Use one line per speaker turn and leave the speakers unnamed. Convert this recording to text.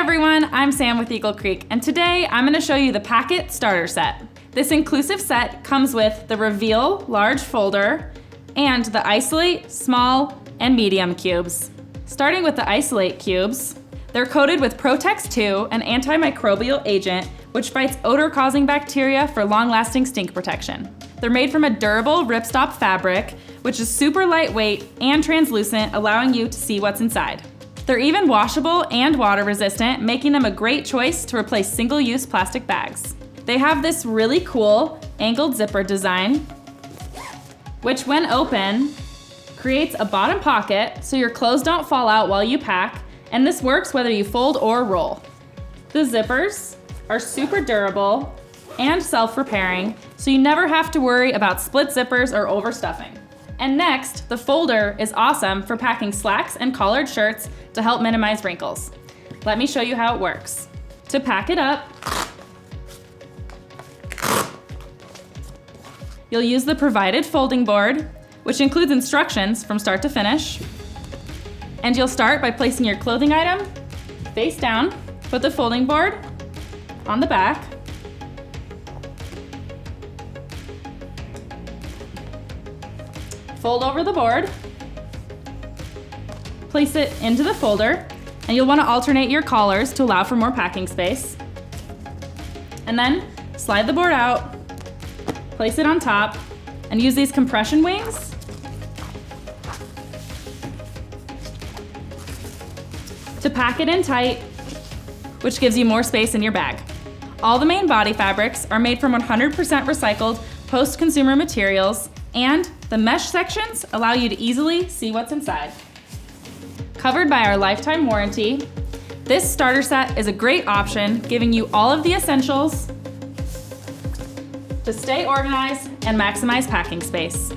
everyone, I'm Sam with Eagle Creek, and today I'm going to show you the Packet Starter Set. This inclusive set comes with the Reveal Large Folder and the Isolate Small and Medium cubes. Starting with the Isolate cubes, they're coated with Protex 2, an antimicrobial agent which fights odor-causing bacteria for long-lasting stink protection. They're made from a durable ripstop fabric, which is super lightweight and translucent, allowing you to see what's inside. They're even washable and water resistant, making them a great choice to replace single-use plastic bags. They have this really cool angled zipper design, which when open, creates a bottom pocket so your clothes don't fall out while you pack, and this works whether you fold or roll. The zippers are super durable and self-repairing, so you never have to worry about split zippers or overstuffing. And next, the folder is awesome for packing slacks and collared shirts to help minimize wrinkles. Let me show you how it works. To pack it up, you'll use the provided folding board, which includes instructions from start to finish. And you'll start by placing your clothing item face down, put the folding board on the back, fold over the board, place it into the folder, and you'll want to alternate your collars to allow for more packing space. And then slide the board out, place it on top, and use these compression wings to pack it in tight, which gives you more space in your bag. All the main body fabrics are made from 100% recycled post-consumer materials, and the mesh sections allow you to easily see what's inside. Covered by our lifetime warranty, this starter set is a great option, giving you all of the essentials to stay organized and maximize packing space.